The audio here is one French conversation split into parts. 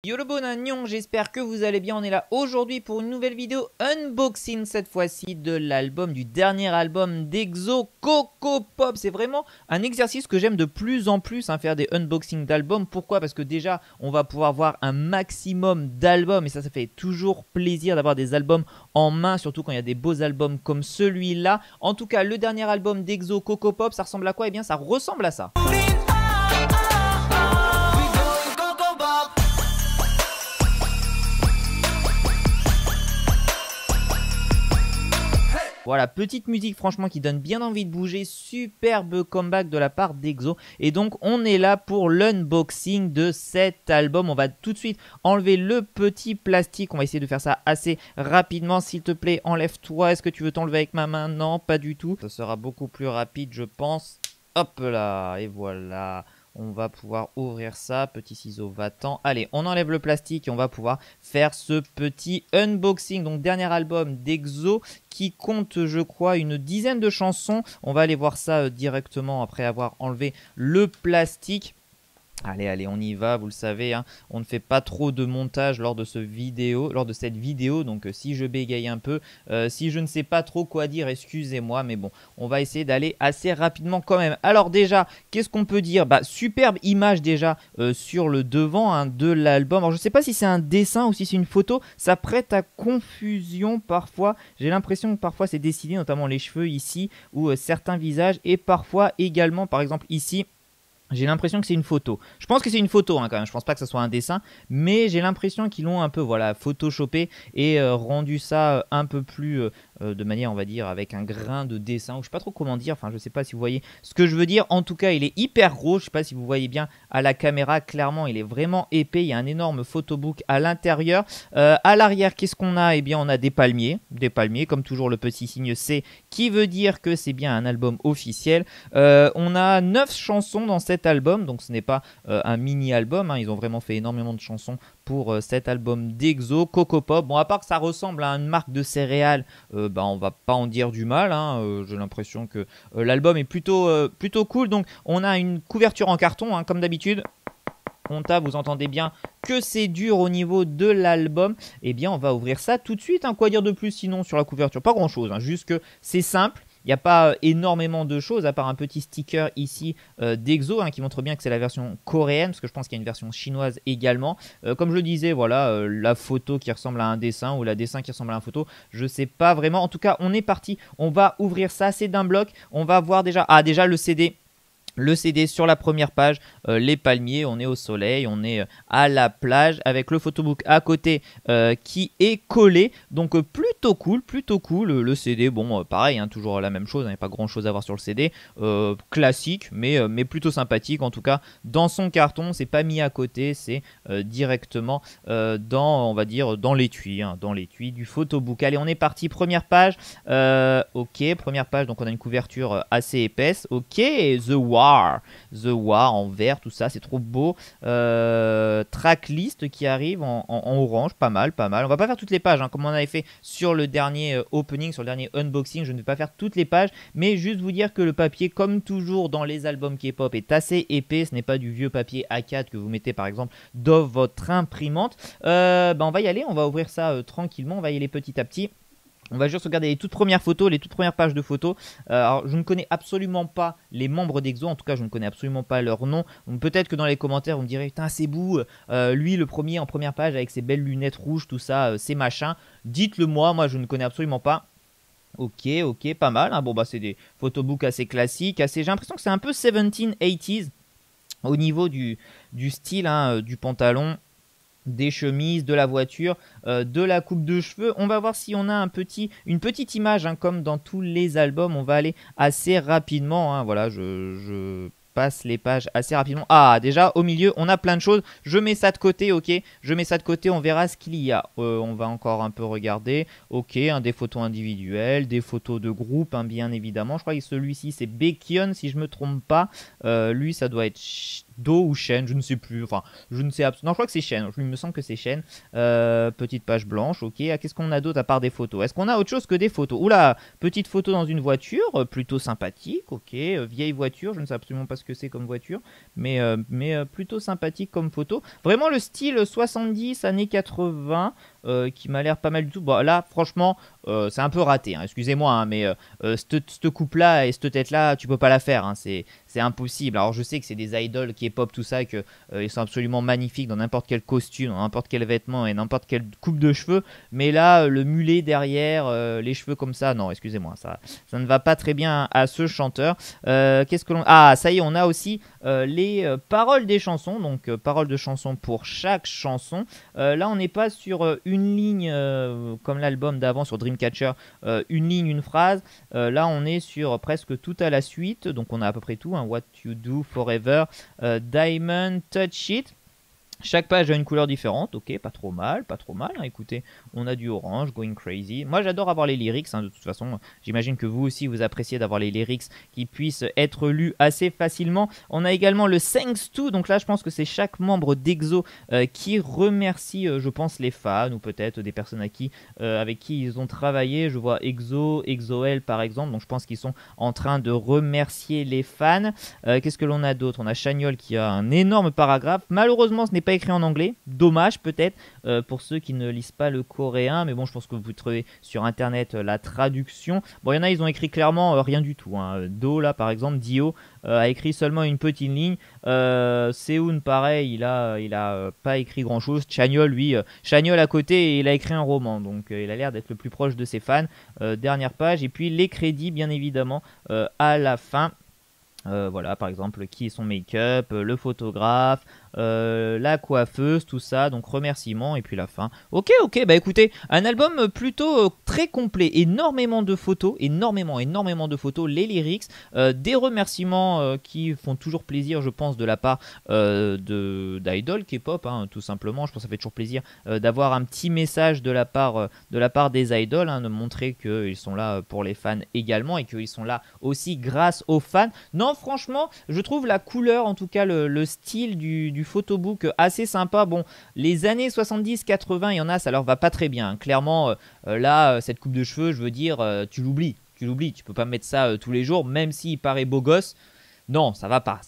Yo le bon agnon, j'espère que vous allez bien, on est là aujourd'hui pour une nouvelle vidéo unboxing cette fois-ci de l'album, du dernier album d'Exo, Coco Pop. C'est vraiment un exercice que j'aime de plus en plus, faire des unboxings d'albums. Pourquoi? Parce que déjà on va pouvoir voir un maximum d'albums et ça fait toujours plaisir d'avoir des albums en main, surtout quand il y a des beaux albums comme celui-là. En tout cas le dernier album d'Exo, Coco Pop, ça ressemble à quoi? Eh bien ça ressemble à ça. Voilà, petite musique franchement qui donne bien envie de bouger, superbe comeback de la part d'Exo. Et donc on est là pour l'unboxing de cet album. On va tout de suite enlever le petit plastique, on va essayer de faire ça assez rapidement. S'il te plaît, enlève-toi. Est-ce que tu veux t'enlever avec ma main? Non, pas du tout. Ça sera beaucoup plus rapide je pense. Hop là, et voilà. On va pouvoir ouvrir ça, petit ciseau va-t'en. Allez, on enlève le plastique et on va pouvoir faire ce petit unboxing. Donc dernier album d'Exo qui compte je crois une dizaine de chansons. On va aller voir ça directement après avoir enlevé le plastique. Allez, on y va, vous le savez, on ne fait pas trop de montage lors de cette vidéo, donc si je bégaye un peu, si je ne sais pas trop quoi dire, excusez-moi, mais bon, on va essayer d'aller assez rapidement quand même. Alors déjà, qu'est-ce qu'on peut dire? Superbe image déjà sur le devant de l'album. Alors je ne sais pas si c'est un dessin ou si c'est une photo, ça prête à confusion parfois. J'ai l'impression que parfois c'est dessiné, notamment les cheveux ici, ou certains visages, et parfois également, par exemple ici, j'ai l'impression que c'est une photo. Je pense que c'est une photo quand même. Je pense pas que ce soit un dessin. Mais j'ai l'impression qu'ils l'ont un peu photoshopé et rendu ça un peu plus de manière, on va dire, avec un grain de dessin. Ou je sais pas trop comment dire. Enfin, je sais pas si vous voyez ce que je veux dire. En tout cas, il est hyper gros. Je sais pas si vous voyez bien à la caméra. Clairement, il est vraiment épais. Il y a un énorme photobook à l'intérieur. À l'arrière, qu'est-ce qu'on a? Eh bien, on a des palmiers. Des palmiers, comme toujours le petit signe C qui veut dire que c'est bien un album officiel. On a 9 chansons dans cet album, donc ce n'est pas un mini-album, ils ont vraiment fait énormément de chansons pour cet album d'Exo, Coco Pop. Bon, à part que ça ressemble à une marque de céréales, on va pas en dire du mal, j'ai l'impression que l'album est plutôt cool. Donc on a une couverture en carton, comme d'habitude. On tape, vous entendez bien que c'est dur au niveau de l'album. Eh bien on va ouvrir ça tout de suite, quoi dire de plus sinon sur la couverture? Pas grand chose, juste que c'est simple. Il n'y a pas énormément de choses à part un petit sticker ici d'Exo qui montre bien que c'est la version coréenne, parce que je pense qu'il y a une version chinoise également. Comme je le disais, voilà, la photo qui ressemble à un dessin ou la dessin qui ressemble à une photo, je sais pas vraiment. En tout cas, on est parti, on va ouvrir ça, c'est d'un bloc. On va voir déjà, déjà le CD. Le CD sur la première page, les palmiers, on est au soleil, on est à la plage avec le photobook à côté qui est collé. Donc plutôt cool le CD. Bon, pareil, toujours la même chose, il n'y a pas grand chose à voir sur le CD. Classique, mais plutôt sympathique. En tout cas, dans son carton, c'est pas mis à côté, c'est directement dans, on va dire, dans l'étui du photobook. Allez, on est parti, première page. Ok, première page, donc on a une couverture assez épaisse. Ok, The War en vert, tout ça, c'est trop beau. Tracklist qui arrive en orange, pas mal. On va pas faire toutes les pages, comme on avait fait sur le dernier opening, sur le dernier unboxing. Je ne vais pas faire toutes les pages, mais juste vous dire que le papier, comme toujours dans les albums K-pop, est assez épais. Ce n'est pas du vieux papier A4 que vous mettez par exemple dans votre imprimante. On va y aller, on va ouvrir ça tranquillement, on va y aller petit à petit. On va juste regarder les toutes premières photos, les toutes premières pages de photos. Alors, je ne connais absolument pas les membres d'Exo. En tout cas, je ne connais absolument pas leur nom. Peut-être que dans les commentaires, vous me direz, putain, c'est Bou. Lui, le premier en première page avec ses belles lunettes rouges, tout ça, c'est machin. Dites-le moi, je ne connais absolument pas. Ok, pas mal. C'est des photobooks assez classiques. J'ai l'impression que c'est un peu 1780s au niveau du style, du pantalon, des chemises, de la voiture, de la coupe de cheveux. On va voir si on a une petite image, comme dans tous les albums. On va aller assez rapidement, voilà, je passe les pages assez rapidement. Déjà au milieu on a plein de choses, je mets ça de côté. Ok, je mets ça de côté, on verra ce qu'il y a. On va encore un peu regarder. Ok, des photos individuelles, des photos de groupe, bien évidemment. Je crois que celui-ci c'est Baekhyun si je me trompe pas. Lui ça doit être Do ou chaîne, je ne sais plus. Enfin, je ne sais absolument. Non, je crois que c'est chaîne. Il me semble que c'est chaîne. Petite page blanche, ok. Qu'est-ce qu'on a d'autre à part des photos? Est-ce qu'on a autre chose que des photos? Oula, petite photo dans une voiture, plutôt sympathique, ok. Vieille voiture, je ne sais absolument pas ce que c'est comme voiture, mais plutôt sympathique comme photo. Vraiment le style 70, années 80, qui m'a l'air pas mal du tout. Bon, là, franchement, c'est un peu raté, hein, excusez-moi, hein, mais cette coupe-là et cette tête-là, tu peux pas la faire, hein, c'est impossible. Alors, je sais que c'est des idoles K-pop, tout ça, que ils sont absolument magnifiques dans n'importe quel costume, dans n'importe quel vêtement et n'importe quelle coupe de cheveux, mais là, le mulet derrière, les cheveux comme ça, non, excusez-moi, ça ne va pas très bien à ce chanteur. Qu'est-ce que l'on... Ah, ça y est, on a aussi les paroles des chansons, donc paroles de chansons pour chaque chanson. Là, on n'est pas sur une ligne comme l'album d'avant sur Dreamcatcher, une ligne, une phrase. Là, on est sur presque tout à la suite, donc on a à peu près tout, hein, What You Do Forever, Diamond, Touch It. Chaque page a une couleur différente, ok, pas trop mal, pas trop mal, hein. Écoutez, on a du orange, Going Crazy. Moi j'adore avoir les lyrics, hein, de toute façon, j'imagine que vous aussi vous appréciez d'avoir les lyrics qui puissent être lus assez facilement. On a également le Thanks To, donc là je pense que c'est chaque membre d'EXO qui remercie, je pense, les fans ou peut-être des personnes avec qui ils ont travaillé. Je vois EXO, EXO-L par exemple, donc je pense qu'ils sont en train de remercier les fans. Qu'est-ce que l'on a d'autre? On a Chagnol qui a un énorme paragraphe. Malheureusement, ce n'est pas écrit en anglais. Dommage peut-être pour ceux qui ne lisent pas le coréen. Mais bon, je pense que vous pouvez trouver sur internet la traduction. Bon, il y en a, ils ont écrit clairement rien du tout, hein. Do, là par exemple, Dio a écrit seulement une petite ligne. Seun, pareil, il a pas écrit grand chose. Chagnol, lui, Chagnol à côté, il a écrit un roman. Donc il a l'air d'être le plus proche de ses fans. Dernière page. Et puis les crédits, bien évidemment, à la fin. Voilà, par exemple, qui est son make-up, le photographe, la coiffeuse, tout ça, donc remerciements et puis la fin. Ok, bah écoutez, un album plutôt très complet, énormément de photos, énormément de photos, les lyrics, des remerciements qui font toujours plaisir, je pense, de la part d'idoles K-pop, hein, tout simplement. Je pense que ça fait toujours plaisir d'avoir un petit message de la part des idoles, hein, de montrer qu'ils sont là pour les fans également et qu'ils sont là aussi grâce aux fans. Non, franchement, je trouve la couleur, en tout cas le style du photobook assez sympa. Bon, les années 70-80, il y en a, ça leur va pas très bien, hein. Clairement, là, cette coupe de cheveux, je veux dire, tu l'oublies. Tu peux pas mettre ça tous les jours, même s'il paraît beau gosse. Non, ça va pas.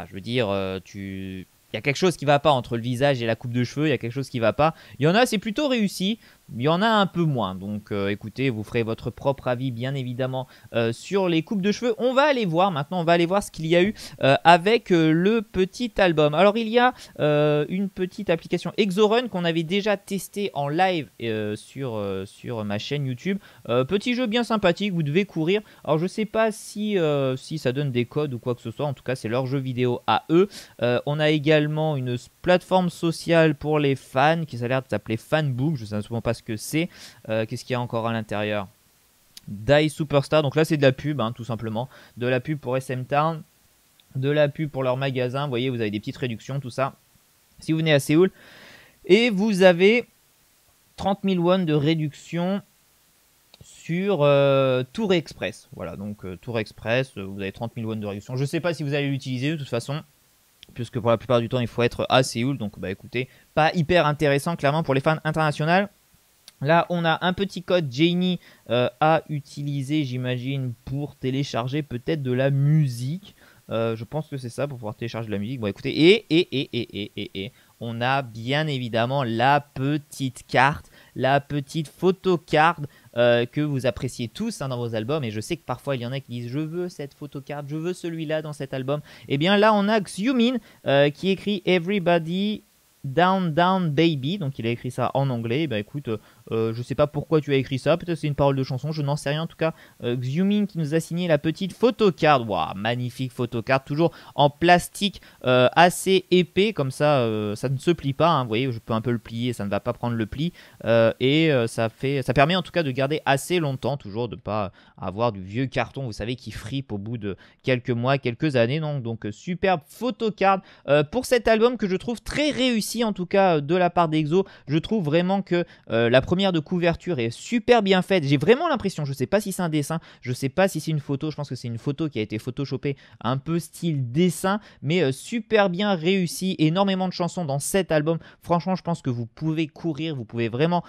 Je veux dire, il y a quelque chose qui va pas entre le visage et la coupe de cheveux, il y a quelque chose qui va pas. Il y en a, c'est plutôt réussi. Il y en a un peu moins, donc écoutez, vous ferez votre propre avis bien évidemment sur les coupes de cheveux. On va aller voir maintenant, ce qu'il y a eu avec le petit album. Alors il y a une petite application EXO-Run qu'on avait déjà testé en live sur ma chaîne YouTube. Petit jeu bien sympathique, vous devez courir. Alors je sais pas si ça donne des codes ou quoi que ce soit, en tout cas c'est leur jeu vidéo à eux. On a également une plateforme sociale pour les fans qui a l'air de s'appeler Fanbook, je sais absolument pas ce que c'est. Qu'est-ce qu'il y a encore à l'intérieur? Die Superstar, donc là c'est de la pub, hein, tout simplement, de la pub pour SM Town, de la pub pour leur magasin. Vous voyez, vous avez des petites réductions, tout ça si vous venez à Séoul, et vous avez 30 000 won de réduction sur Tour Express. Voilà, donc Tour Express, vous avez 30 000 won de réduction. Je sais pas si vous allez l'utiliser de toute façon, puisque pour la plupart du temps il faut être à Séoul, donc bah écoutez, pas hyper intéressant clairement pour les fans internationaux. Là, on a un petit code Genie à utiliser, j'imagine, pour télécharger peut-être de la musique. Je pense que c'est ça, pour pouvoir télécharger de la musique. Bon, écoutez, et on a bien évidemment la petite carte, la petite photocarte que vous appréciez tous, hein, dans vos albums. Et je sais que parfois, il y en a qui disent « Je veux cette photocarte, je veux celui-là dans cet album ». Et bien là, on a Xiumin qui écrit « Everybody ». Down Down Baby, donc il a écrit ça en anglais. Bah écoute, je sais pas pourquoi tu as écrit ça, peut-être c'est une parole de chanson, je n'en sais rien. En tout cas, Xiumin qui nous a signé la petite photocard. Waouh, magnifique photocard, toujours en plastique assez épais, comme ça, ça ne se plie pas, hein. Vous voyez, je peux un peu le plier, ça ne va pas prendre le pli, et ça permet en tout cas de garder assez longtemps, toujours de pas avoir du vieux carton, vous savez, qui fripe au bout de quelques mois, quelques années. Donc superbe photocard pour cet album que je trouve très réussi. réussi en tout cas de la part d'Exo. Je trouve vraiment que la première de couverture est super bien faite. J'ai vraiment l'impression, je sais pas si c'est un dessin, je sais pas si c'est une photo, je pense que c'est une photo qui a été photoshopée un peu style dessin, mais super bien réussi. Énormément de chansons dans cet album. Franchement, je pense que vous pouvez courir, vous pouvez vraiment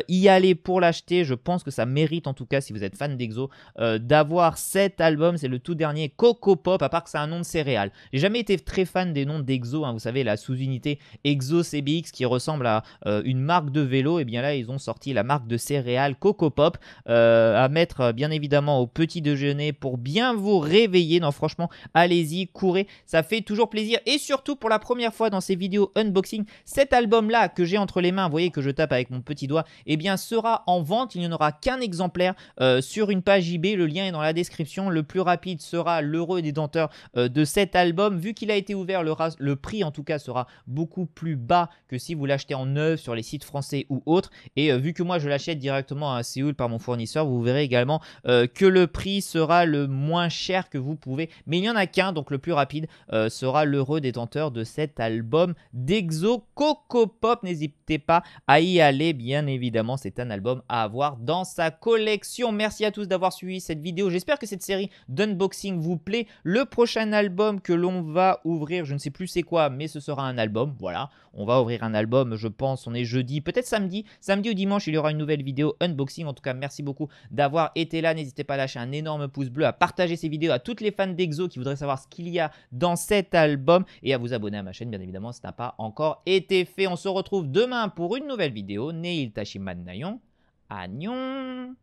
y aller pour l'acheter. Je pense que ça mérite en tout cas, si vous êtes fan d'Exo, d'avoir cet album. C'est le tout dernier Coco Pop, à part que c'est un nom de céréales. J'ai jamais été très fan des noms d'Exo, hein, vous savez, la sous-unité Exo CBX qui ressemble à une marque de vélo. Et bien là, ils ont sorti la marque de céréales Coco Pop à mettre bien évidemment au petit déjeuner pour bien vous réveiller. Non, franchement, allez-y, courez, ça fait toujours plaisir. Et surtout, pour la première fois dans ces vidéos unboxing, cet album-là que j'ai entre les mains, vous voyez que je tape avec mon petit doigt, eh bien sera en vente. Il n'y en aura qu'un exemplaire sur une page eBay. Le lien est dans la description. Le plus rapide sera l'heureux détenteur de cet album. Vu qu'il a été ouvert, le prix en tout cas sera beaucoup plus bas que si vous l'achetez en neuf sur les sites français ou autres. Et vu que moi je l'achète directement à Séoul par mon fournisseur, vous verrez également que le prix sera le moins cher que vous pouvez. Mais il n'y en a qu'un, donc le plus rapide sera l'heureux détenteur de cet album d'Exo Coco Pop. N'hésitez pas à y aller, bien évidemment, c'est un album à avoir dans sa collection. Merci à tous d'avoir suivi cette vidéo. J'espère que cette série d'unboxing vous plaît. Le prochain album que l'on va ouvrir, je ne sais plus c'est quoi, mais ce sera un album. Voilà, on va ouvrir un album, je pense, on est jeudi, peut-être samedi ou dimanche, il y aura une nouvelle vidéo unboxing. En tout cas, merci beaucoup d'avoir été là. N'hésitez pas à lâcher un énorme pouce bleu, à partager ces vidéos à toutes les fans d'Exo qui voudraient savoir ce qu'il y a dans cet album et à vous abonner à ma chaîne, bien évidemment, si ce n'a pas encore été fait. On se retrouve demain pour une nouvelle vidéo. Neil Tashiman Nayon. Agnon.